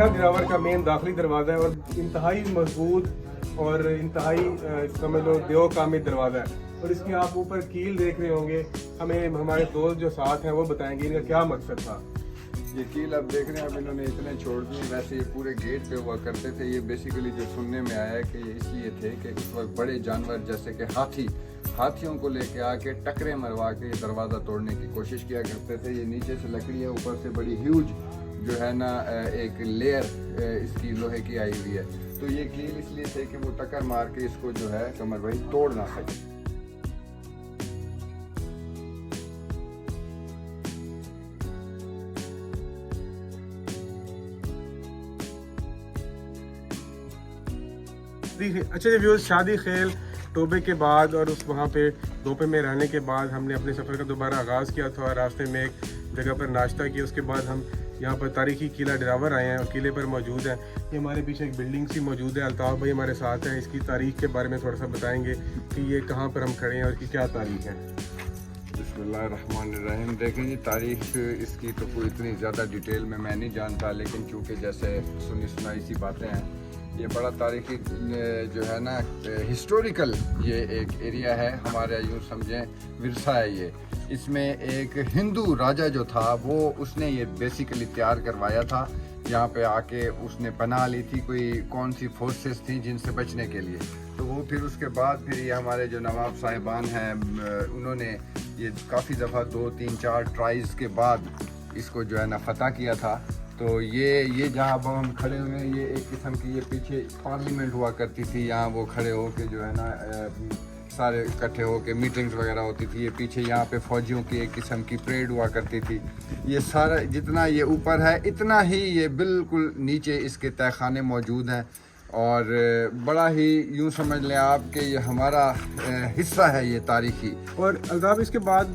किला दिलावर का मेन दाखिली दरवाज़ा है और इंतहाई मजबूत और इंतहाई समझ लो देव कामिल दरवाज़ा है। और इसकी आप ऊपर कील देख रहे होंगे, हमें हमारे दोस्त जो साथ हैं वो बताएंगे इनका क्या मकसद था। ये कील अब देख रहे हैं, अब इन्होंने इतने छोड़ दिए। वैसे ये पूरे गेट पे हुआ करते थे। ये बेसिकली जो सुनने में आया है कि ये इसलिए थे कि उस वक्त बड़े जानवर जैसे कि हाथियों को लेके आके टकरे मरवा के ये दरवाज़ा तोड़ने की कोशिश किया करते थे। ये नीचे से लकड़ी है, ऊपर से बड़ी ह्यूज जो है ना एक लेयर इसकी लोहे की आई हुई है। तो ये कील इसलिए थे कि वो टक्कर मार के इसको जो है कमर भाई तोड़ ना सके। अच्छा जी व्यूअर्स, शादी खेल टोबे के बाद और उस वहाँ पे दोपे में रहने के बाद हमने अपने सफ़र का दोबारा आगाज़ किया था। रास्ते में एक जगह पर नाश्ता किया, उसके बाद हम यहाँ पर तारीखी किला दिलावर आए हैं और किले पर मौजूद है। ये हमारे पीछे एक बिल्डिंग सी मौजूद है। अल्ताफ़ भाई हमारे साथ हैं, इसकी तारीख के बारे में थोड़ा सा बताएंगे कि ये कहाँ पर हम खड़े हैं और इसकी क्या तारीख है। बिस्मिल्लाहिर्रहमानिर्रहीम। देखें जी, तारीख इसकी तो कोई इतनी ज़्यादा डिटेल में मैं नहीं जानता, लेकिन चूँकि जैसे सुनी सुनाई सी बातें हैं, ये बड़ा तारीखी जो है ना हिस्टोरिकल ये एक एरिया है हमारा, यूँ समझें विरसा है ये। इसमें एक हिंदू राजा जो था वो उसने ये बेसिकली तैयार करवाया था। यहाँ पे आके उसने पनाह ली थी, कोई कौन सी फोर्सेस थी जिनसे बचने के लिए। तो वो फिर उसके बाद फिर ये हमारे जो नवाब साहिबान हैं उन्होंने ये काफ़ी दफ़ा 2, 3, 4 ट्राइज के बाद इसको जो है ना फतह किया था। तो ये जहाँ अब हम खड़े हुए हैं, ये एक किस्म की ये पीछे पार्लियामेंट हुआ करती थी। यहाँ वो खड़े हो के जो है ना सारे इकट्ठे हो के मीटिंग्स वगैरह होती थी। ये पीछे यहाँ पे फ़ौजियों की एक किस्म की परेड हुआ करती थी। ये सारा जितना ये ऊपर है इतना ही ये बिल्कुल नीचे इसके तहखाने मौजूद हैं और बड़ा ही यूँ समझ लें आप कि ये हमारा हिस्सा है ये तारीखी। और अल्ताफ़ इसके बाद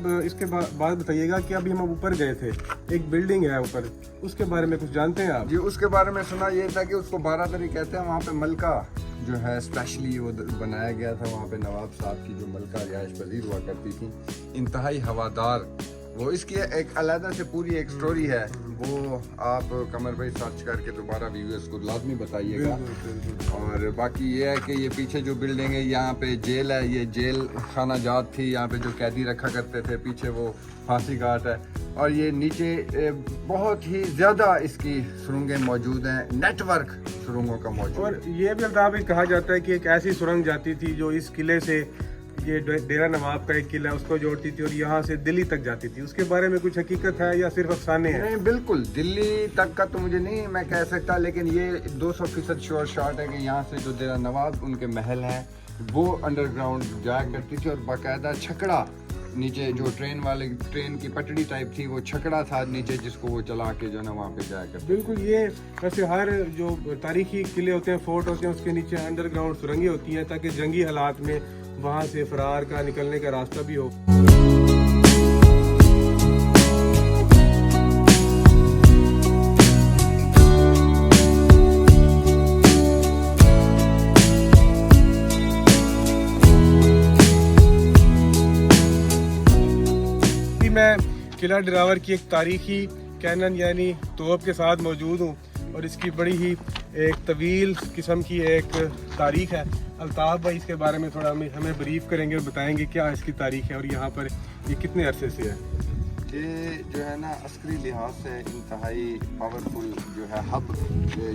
बताइएगा कि अभी हम ऊपर गए थे, एक बिल्डिंग है ऊपर, उसके बारे में कुछ जानते हैं आप? जी, उसके बारे में सुना ये था कि उसको 12 दरी कहते हैं। वहाँ पे मलका जो है स्पेशली वो बनाया गया था। वहाँ पे नवाब साहब की जो मलका रिहाइश पजीर हुआ करती थी, इंतहाई हवादार। वो इसकी एक अलग से पूरी एक स्टोरी है, वो आप कमर भाई सर्च करके दोबारा व्यूअर्स को लाजमी बताइएगा। और बाकी ये है कि ये पीछे जो बिल्डिंग है यहाँ पे जेल है, ये जेल खाना जात थी, यहाँ पे जो कैदी रखा करते थे। पीछे वो फांसी घाट है और ये नीचे बहुत ही ज़्यादा इसकी सुरंगें मौजूद हैं, नेटवर्क सुरंगों का मौजूद। और ये भी अल्ताफ़ कहा जाता है कि एक ऐसी सुरंग जाती थी जो इस किले से, ये डेरा नवाब का एक किला है, उसको जोड़ती थी और यहाँ से दिल्ली तक जाती थी। उसके बारे में कुछ हकीकत है या सिर्फ अफसाने हैं? नहीं, बिल्कुल दिल्ली तक का तो मुझे नहीं मैं कह सकता, लेकिन ये 200% श्योर शॉट है कि यहाँ से जो डेरा नवाब उनके महल हैं वो अंडरग्राउंड जाया करती थी। और बाकायदा छकड़ा नीचे जो ट्रेन की पटड़ी टाइप थी, वो छकड़ा था नीचे जिसको वो चला के जो ना वहाँ पे जाया करते। बिल्कुल, ये वैसे हर जो तारीखी किले होते हैं, फोर्ट होते हैं, उसके नीचे अंडरग्राउंड सुरंगें होती हैं ताकि जंगी हालात में वहाँ से फरार का निकलने का रास्ता भी हो। मैं किला दिलावर की एक तारीखी कैनन यानी तोप के साथ मौजूद हूँ और इसकी बड़ी ही एक तवील किस्म की एक तारीख है। अल्ताफ़ भाई इसके बारे में थोड़ा हमें ब्रीफ करेंगे और बताएंगे क्या इसकी तारीख है और यहाँ पर ये कितने अरसे से है। ये जो है ना अस्करी लिहाज से इंतहाई पावरफुल जो है हब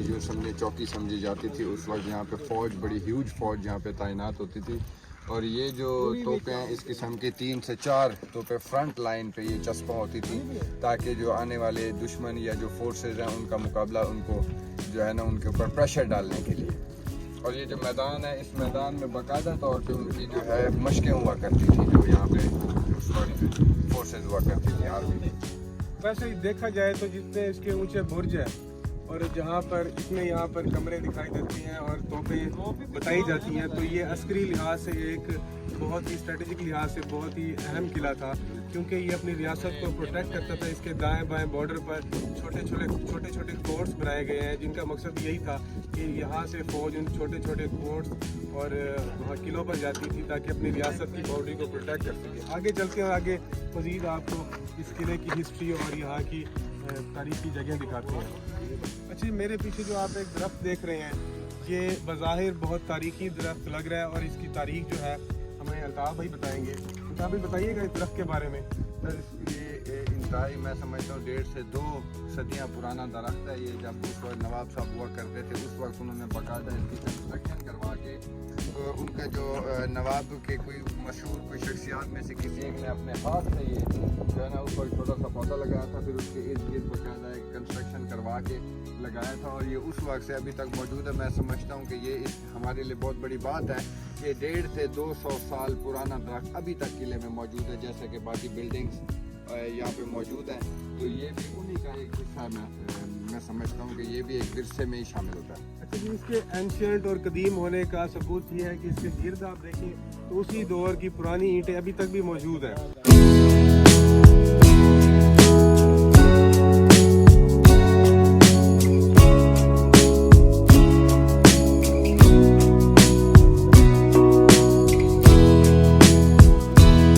जो समझे चौकी समझी जाती थी। उस वक्त यहाँ पे फ़ौज, बड़ी ह्यूज फ़ौज यहाँ पे तैनात होती थी। और ये जो तोपें हैं इस किस्म की 3 से 4 तोपें फ्रंट लाइन पे ये चस्पा होती थी ताकि जो आने वाले दुश्मन या जो फोर्सेज हैं उनका मुकाबला उनको जो है ना उनके ऊपर प्रेशर डालने के लिए। और ये जो मैदान है, इस मैदान में बाकायदा तौर पे उनकी जो है मशकें हुआ करती थी, जो यहाँ पे फोर्सेज हुआ करती थी आर्मी। वैसे देखा जाए तो जितने इसके ऊंचे बुर्ज है और जहाँ पर इसमें यहाँ पर कमरे दिखाई देती हैं और तोपें बताई जाती हैं, तो ये अस्करी लिहाज से एक बहुत ही स्ट्रेटेजिक लिहाज से बहुत ही अहम किला था, क्योंकि ये अपनी रियासत को प्रोटेक्ट करता था। इसके दाएं बाएं बॉर्डर पर छोटे छोटे कोर्ट्स बनाए गए हैं जिनका मकसद यही था कि यहाँ से फ़ौज उन छोटे छोटे कोर्ट्स और वहाँ किलों पर जाती थी ताकि अपनी रियासत की बाउंड्री को प्रोटेक्ट कर सके। आगे चलते हैं, आगे मज़ीद आपको इस किले की हिस्ट्री और यहाँ की तारीखी जगह दिखाते हैं। अच्छा, मेरे पीछे जो आप एक दरख्त देख रहे हैं, ये बज़ाहिर बहुत तारीखी दरख्त लग रहा है और इसकी तारीख जो है हमें अल्ताफ़ भाई बताएंगे। अल्ताफ़ भाई बताइएगा इस दरख्त के बारे में। सर ये इंतहाई मैं समझता हूँ 1.5 से 2 सदियाँ पुराना दरख्त है। ये जब उस वक्त नवाब साहब हुआ करते थे उस वक्त उन्होंने बाकायदा इसकी कंस्ट्रक्शन करवा के उनका जो नवाब के कोई मशहूर कोई शख्सियात में से किसी एक ने अपने हाथ से ये जो है ना ऊपर छोटा सा पौधा लगाया था, फिर उसके इर्द गिर्द बाकायदा एक कंस्ट्रक्शन करवा के लगाया था और ये उस वक्त से अभी तक मौजूद है। मैं समझता हूँ कि ये हमारे लिए बहुत बड़ी बात है कि 150 से 200 साल पुराना दरख्त अभी तक किले में मौजूद है, जैसे कि बाकी बिल्डिंग्स यहाँ पे मौजूद हैं। तो ये भी उन्हीं का एक हिस्सा मैं समझता हूँ कि ये भी एक विरसे में ही शामिल होता है। अच्छा जी, इसके एंशियंट और कदीम होने का सबूत ये है कि इसके गिर्द आप देखें तो उसी दौर की पुरानी ईंटें अभी तक भी मौजूद हैं।